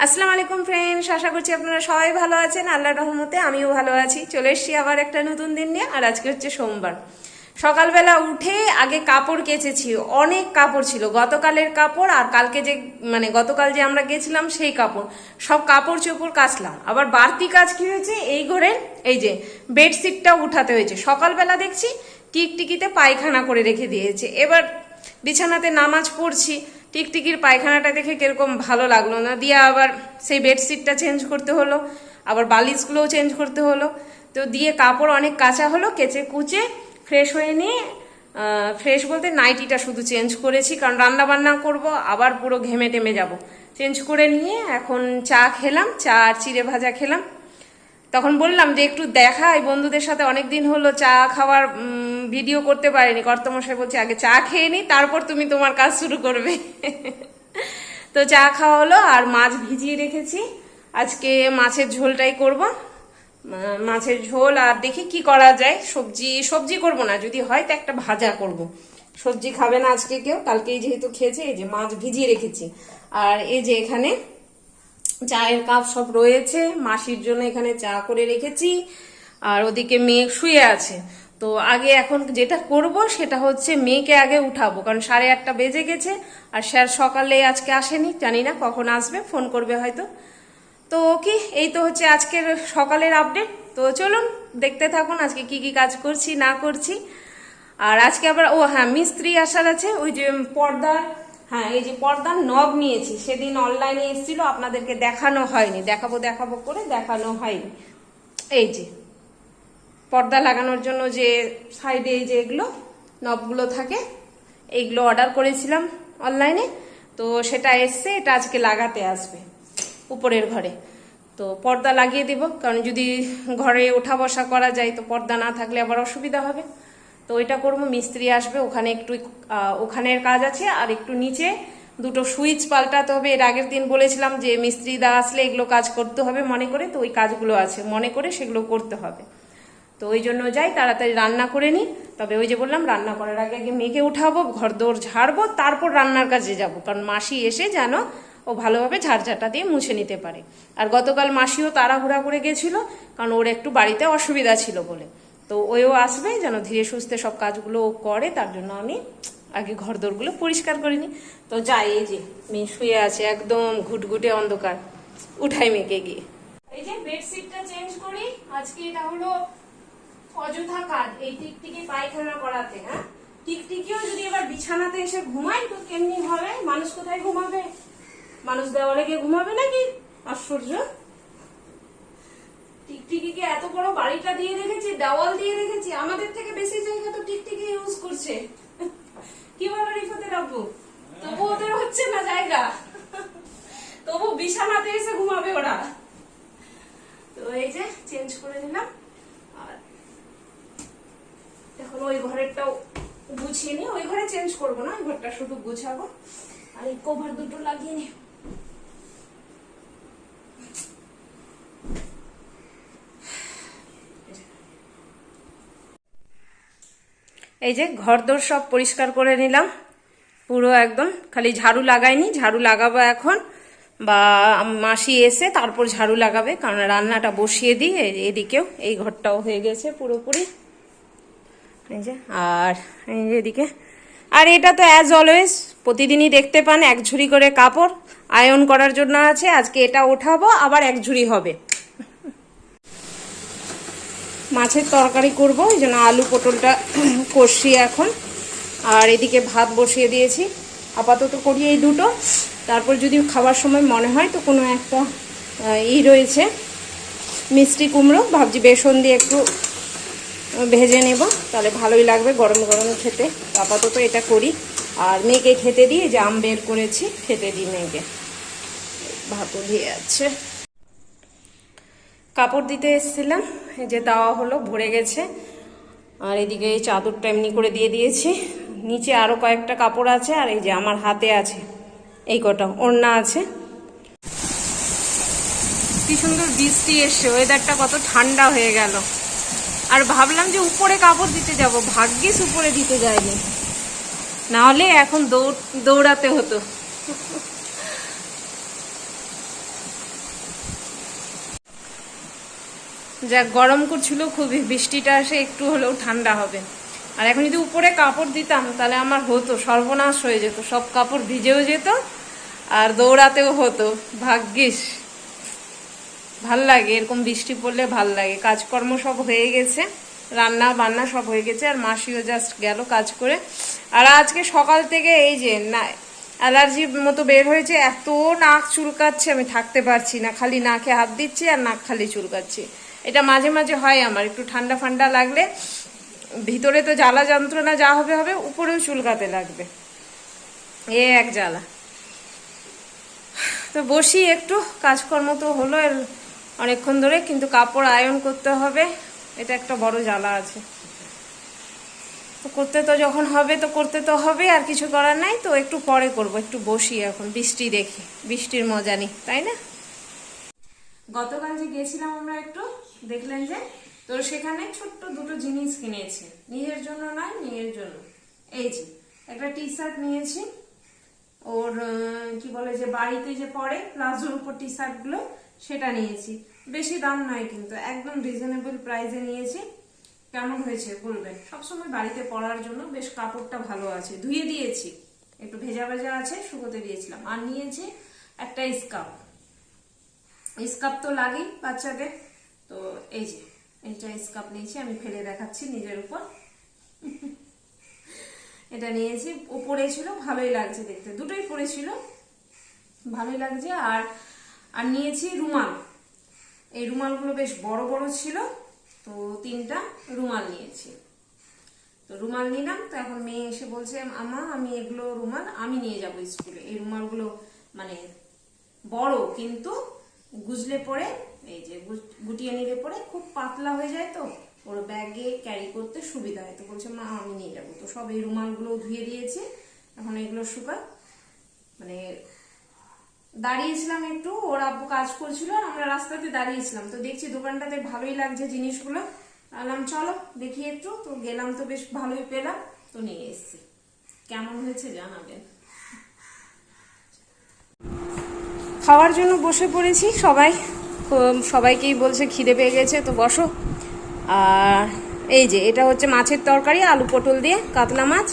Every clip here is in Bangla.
আসসালামু আলাইকুম ফ্রেন্ডস, আশা করছি আপনারা সবাই ভালো আছেন। আল্লাহর রহমতে আমিও ভালো আছি। চলে এসেছি আবার একটা নতুন দিন নিয়ে। আর আজকে হচ্ছে সোমবার। সকালবেলা উঠে আগে কাপড় কেচেছি, অনেক কাপড় ছিল, গতকালের কাপড় আর কালকে যে গতকাল যে আমরা গেছিলাম সেই কাপড়, সব কাপড় চোপড় কাচলাম। আবার বাড়তি কাজ কি হয়েছে, এই ঘরের এই যে বেডশিটটা উঠাতে হয়েছে। সকালবেলা দেখছি টিকটিকিতে পায়খানা করে রেখে দিয়েছে। এবার বিছানাতে নামাজ পড়ছি, টিকটিকির পায়খানাটা দেখে কিরকম ভালো লাগলো না, দিয়ে আবার সেই বেডশিটটা চেঞ্জ করতে হলো, আবার বালিশগুলোও চেঞ্জ করতে হলো। তো দিয়ে কাপড় অনেক কাঁচা হলো, কেচে কুচে ফ্রেশ হয়ে নিয়ে, ফ্রেশ বলতে নাইটিটা শুধু চেঞ্জ করেছি, কারণ রান্না বান্না করবো, আবার পুরো ঘেমে টেমে যাব। চেঞ্জ করে নিয়ে এখন চা খেলাম, চা আর চিড়ে ভাজা খেলাম। তখন বললাম যে একটু দেখাই বন্ধুদের সাথে, অনেক দিন হলো চা খাওয়ার ভিডিও করতে পারিনি। কর্তমশাই বলছে আগে চা খেয়ে নি, তারপর তুমি তোমার কাজ শুরু করবে। তো চা খাওয়া হলো, আর মাছ ভিজিয়ে রেখেছি। আজকে মাছের ঝোলটাই করব, মাছের ঝোল। আর দেখি কি করা যায়, সবজি করব না, যদি হয় তো একটা ভাজা করব। সবজি খাবে না আজকে কেউ, কালকেই যেহেতু খেয়েছে। এই যে মাছ ভিজিয়ে রেখেছি, আর এই যে এখানে চায়ের কাপ সব রয়েছে, মাসির জন্য এখানে চা করে রেখেছি। আর ওদিকে মেয়ে শুয়ে আছে। তো আগে এখন যেটা করব সেটা হচ্ছে মেয়েকে আগে উঠাবো, কারণ 8:30 বেজে গেছে। আর স্যার সকালে আজকে আসেনি, জানি না কখন আসবে, ফোন করবে হয়তো। তো কি, এই তো হচ্ছে আজকের সকালের আপডেট। তো চলুন দেখতে থাকুন আজকে কি কি কাজ করছি না করছি। আর আজকে আবার হ্যাঁ, মিস্ত্রি আসার আছে। ওই যে পর্দার, হ্যাঁ এই যে পর্দার নব নিয়েছি, সেদিন অনলাইনে এসেছিল, আপনাদেরকে দেখানো হয়নি, দেখাবো করে দেখানো হয়নি। এই যে পর্দা লাগানোর জন্য যে সাইডে এই যে এগুলো নবগুলো থাকে, এইগুলো অর্ডার করেছিলাম অনলাইনে। তো সেটা এসছে, এটা আজকে লাগাতে আসবে উপরের ঘরে। তো পর্দা লাগিয়ে দেব, কারণ যদি ঘরে ওঠা বসা করা যায় তো পর্দা না থাকলে আবার অসুবিধা হবে। তো ওইটা করবো, মিস্ত্রি আসবে, ওখানে একটু ওখানের কাজ আছে। আর একটু নিচে দুটো সুইচ পাল্টাতে হবে। এর আগের দিন বলেছিলাম যে মিস্ত্রি দা আসলে এগুলো কাজ করতে হবে মনে করে, তো ওই কাজগুলো আছে মনে করে, সেগুলো করতে হবে। তো ওই জন্য যাই, তাড়াতাড়ি রান্না করে নিই। তবে ওই যে বললাম, রান্না করার আগে আগে মেয়েকে উঠাবো, ঘর দৌড় ঝাড়বো, তারপর রান্নার কাজে যাব, কারণ মাসি এসে যেন ও ভালোভাবে ঝাড়ঝাটা দিয়ে মুছে নিতে পারে। আর গতকাল মাসিও তাড়াহুড়া করে গেছিল, কারণ ওর একটু বাড়িতে অসুবিধা ছিল বলে। তো ওও আসবে, যেন ধীরে সুস্থে সব কাজগুলো ও করে, তার জন্য আমি আগে ঘর দৌড়গুলো পরিষ্কার করে নিই। তো যাই, এই যে মেয়ে শুয়ে আছে একদম ঘুটঘুটে অন্ধকার, উঠাই মেয়েকে গিয়ে। এই যে বেডশিটটা চেঞ্জ করি আজকে। এটা হলো অযথা কাজ, এই টিকটিকি পায়খানা করাতে। হ্যাঁ, টিকটিকিও যদি এবার বিছানাতে এসে ঘুমাই তো কেমনি হবে? মানুষ কোথায় ঘুমাবে? মানুষ দেওয়ালে গিয়ে ঘুমাবে নাকি? আশ্চর্য। টিকটিকিকে এত বড় বাড়িটা দিয়ে রেখেছি, দেওয়াল দিয়ে রেখেছি, আমাদের থেকে বেশি জায়গা তো টিকটিকি ইউজ করছে। কিভাবে রিফাতে রাখবো? তবু ওদের হচ্ছে না জায়গা, তবু বিছানাতে এসে ঘুমাবে ওরা। তো এই যে চেঞ্জ করে নিলাম। আর এখন ওই ঘরেরটাও গুছিয়ে নি, ওই ঘরে চেঞ্জ করবো না, ওই ঘরটা শুধু গুছাবো। আর এই কভার দুটো লাগিয়ে নি। এই যে ঘরদোর সব পরিষ্কার করে নিলাম পুরো একদম, খালি ঝাড়ু লাগাইনি, ঝাড়ু লাগাবো এখন, বা মাসি এসে তারপর ঝাড়ু লাগাবে, কারণ রান্নাটা বসিয়ে দিই। এদিকেও এই ঘরটাও হয়ে গেছে পুরোপুরি, এই যে। আর এই যে এদিকে, আর এটা তো অ্যাজ অলওয়েজ প্রতিদিনই দেখতে পান, এক ঝুড়ি করে কাপড় আয়রন করার জন্য আছে। আজকে এটা ওঠাবো, আবার এক ঝুড়ি হবে। মাছের তরকারি করব, এই জন্য আলু পটলটা কষি এখন। আর এদিকে ভাত বসিয়ে দিয়েছি, আপাতত করি এই দুটো। তারপর যদি খাবার সময় মনে হয় তো কোনো একটা রয়েছে মিষ্টি কুমড়ো, ভাবছি বেসন দিয়ে একটু ভেজে নেব, তাহলে ভালোই লাগবে গরম গরম খেতে। আপাতত এটা করি। আর মেয়েকে খেতে দিই, যে আম বের করেছি, খেতে দিই মেয়েকে। ভাতও দিয়ে আছে। কাপড় দিতে এসেছিলাম, এই যে দেওয়া হলো, ভরে গেছে। আর এদিকে এই চাদরটা এমনি করে দিয়ে দিয়েছি। নিচে আরও কয়েকটা কাপড় আছে, আর এই যে আমার হাতে আছে এই কটা ওড়না আছে। কি সুন্দর বৃষ্টি এসছে, ওয়েদারটা কত ঠান্ডা হয়ে গেল। আর ভাবলাম যে উপরে কাপড় দিতে যাব, ভাগ্যিস উপরে দিতে যায়নি, নাহলে এখন দৌড়াতে হতো। যা গরম করছিল খুবই, বৃষ্টিটা আসে একটু হলেও ঠান্ডা হবে। আর এখন যদি উপরে কাপড় দিতাম তাহলে আমার হতো, সর্বনাশ হয়ে যেত, সব কাপড় ভিজেও যেত আর দৌড়াতেও হতো। ভাগ্যিস, ভাল লাগে এরকম বৃষ্টি পড়লে, ভাল লাগে। কাজকর্ম সব হয়ে গেছে, রান্না বান্না সব হয়ে গেছে, আর মাসিও জাস্ট গেল কাজ করে। আর আজকে সকাল থেকে এই যে না অ্যালার্জির মতো বের হয়েছে, এত নাক চুলকাচ্ছে আমি থাকতে পারছি না, খালি নাকে হাত দিচ্ছি আর নাক খালি চুলকাচ্ছি। এটা মাঝে মাঝে হয় আমার, একটু ঠান্ডা ফান্ডা লাগলে ভিতরে তো জ্বালা যন্ত্রণা যা হবে হবে, উপরেও চুলকাতে লাগবে, এ এক জ্বালা। তো বসি একটু, কাজকর্ম তো হলো অনেকক্ষণ ধরে, কিন্তু কাপড় আয়রন করতে হবে, এটা একটা বড় জ্বালা আছে। তো করতে তো যখন হবে তো করতে তো হবে, আর কিছু করার নাই। তো একটু পরে করব, একটু বসি এখন, বৃষ্টি দেখি, বৃষ্টির মজা নিই, তাই না? গতকাল যে গেছিলাম আমরা একটু, দেখলেন যে, তো সেখানে ছোট্ট দুটো জিনিস কিনেছি, নিজের জন্য নয়, নিজের জন্য। এই যে একটা টি শার্ট নিয়েছি, ওর কি বলে যে বাড়িতে যে পরে প্লাজোর উপর টি শার্ট গুলো, সেটা নিয়েছি। বেশি দাম নয় কিন্তু, একদম রিজনেবল প্রাইসে নিয়েছি। কেমন হয়েছে বলবেন, সবসময় বাড়িতে পরার জন্য বেশ কাপড়টা ভালো আছে। ধুয়ে দিয়েছি, একটু ভেজা ভেজা আছে, শুকোতে দিয়েছিলাম। আর নিয়েছি একটা স্কার্ফ, স্কার্ফ তো লাগেই বাচ্চাদের। তো এই যে এইটা স্কার্ফ নিয়েছি, আমি ফেলে দেখাচ্ছি নিজের উপর। এটা নিয়েছি, ও পরেছিল, ভালোই লাগছে দেখতে, দুটোই পরেছিল, ভালোই লাগছে। আর আর নিয়েছি রুমাল, এই রুমালগুলো বেশ বড় বড় ছিল, তো 3টা রুমাল নিয়েছি। তো রুমাল নিলাম, তো এখন মেয়ে এসে বলছে আমা আমি এগুলো রুমাল আমি নিয়ে যাব স্কুলে। এই রুমালগুলো মানে বড়, কিন্তু গুজলে পরে, এই যে গুটিয়ে নিলে পরে খুব পাতলা হয়ে যায়, তো ওর ব্যাগে ক্যারি করতে সুবিধা হয়। তো বলছে মা আমি নিয়ে যাবো। তো সব এই রুমালগুলো ধুয়ে দিয়েছি, এখন এগুলো শুকা। মানে দাঁড়িয়েছিলাম একটু, ওর আব্বু কাজ করছিল, আমরা রাস্তাতে দাঁড়িয়েছিলাম, তো দেখছি দোকানটাতে ভালোই লাগছে জিনিসগুলো, বললাম চলো দেখি একটু। তো গেলাম, তো বেশ ভালোই পেলাম, তো নিয়ে এসছি। কেমন হয়েছে জানাবেন। খাওয়ার জন্য বসে পড়েছি, সবাইকেই বলছে খিদে পেয়ে গেছে, তো বসো। আর এই যে এটা হচ্ছে মাছের তরকারি, আলু পটল দিয়ে, কাতলা মাছ।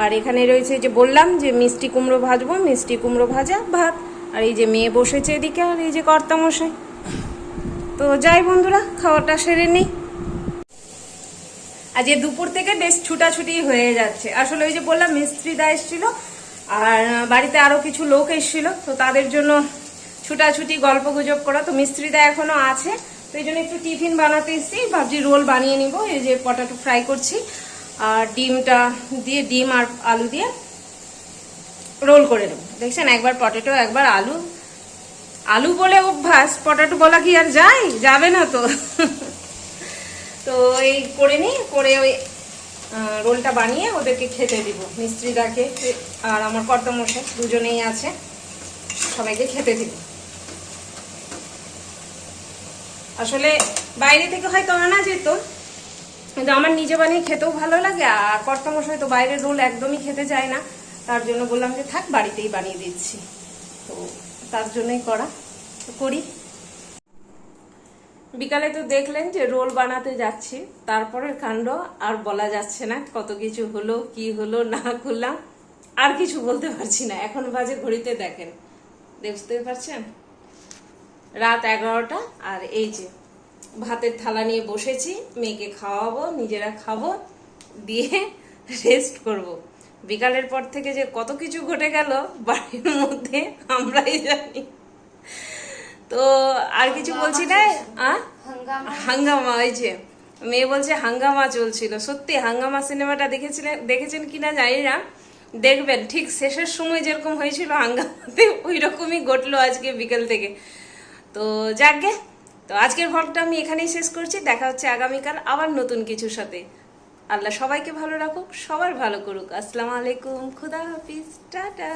আর এখানে রয়েছে যে বললাম যে মিষ্টি কুমড়ো ভাজবো, মিষ্টি কুমড়ো ভাজা, ভাত। আর এই যে মেয়ে বসেছে এদিকে, আর এই যে কর্তামশাই। তো যাই বন্ধুরা, খাওয়াটা সেরে নেই। আজ দুপুর থেকে বেশ ছুটাছুটি হয়ে যাচ্ছে। আসলে ওই যে বললাম মিস্ত্রিদা এসেছিল, আর বাড়িতে আরো কিছু লোক এসেছিল, তো তাদের জন্য ছুটাছুটি, গল্প গুজব করা। তো মিস্ত্রিদা এখনো আছে, তো এই জন্য একটু টিফিন বানাতে এসেছি, ভাবছি রোল বানিয়ে নিব। এই যে পটাটো ফ্রাই করছি, আর ডিমটা দিয়ে, ডিম আর আলু দিয়ে রোল করে নেব। দেখছেন, একবার পটেটো একবার আলু, আলু বলে অভ্যাস, পটেটো বলা কি আর যাবে না তো। তো এই করে নিই, করে ওই রোলটা বানিয়ে ওদেরকে খেতে দিব, মিস্ত্রিদাকে আর আমার কর্তামশাই দুজনেই আছে, সবাইকে খেতে দিব। আসলে বাইরে থেকে হয়তো আনা যেত, কিন্তু আমার নিজে বানিয়ে খেতেও ভালো লাগে, আর কর্তামশাই তো বাইরের রোল একদমই খেতে চায় না, তার জন্য বললাম যে থাক বাড়িতেই বানিয়ে দিচ্ছি। তো তার জন্যই করি। বিকালে তো দেখলেন যে রোল বানাতে যাচ্ছি, তারপরের কাণ্ড আর বলা যাচ্ছে না, কত কিছু হলো, কি হলো না করলাম, আর কিছু বলতে পারছি না। এখন বাজে ঘড়িতে দেখেন, দেখতে পাচ্ছেন রাত 11টা। আর এই যে ভাতের থালা নিয়ে বসেছি, মেয়েকে খাওয়াবো, নিজেরা খাবো, দিয়ে রেস্ট করব। বিকালের পর থেকে যে কত কিছু ঘটে গেল বাড়ির মধ্যে আমরাই জানি। তো আর কিছু বলছি না, হাঙ্গামা, ওই যে মেয়ে বলছে হাঙ্গামা চলছিল। সত্যি হাঙ্গামা সিনেমাটা দেখেছেন কিনা জানি না, দেখবেন ঠিক শেষের সময় যেরকম হয়েছিল হাঙ্গামাতে, ওই রকমই ঘটলো আজকে বিকেল থেকে। তো যাকগে, তো আজকের ভ্লগটা আমি এখানেই শেষ করছি। দেখা হচ্ছে আগামীকাল আবার নতুন কিছুর সাথে। আল্লাহ সবাইকে ভালো রাখুক, সবার ভালো করুক। আসসালামু আলাইকুম, খুদা হাফিজ, টাটা।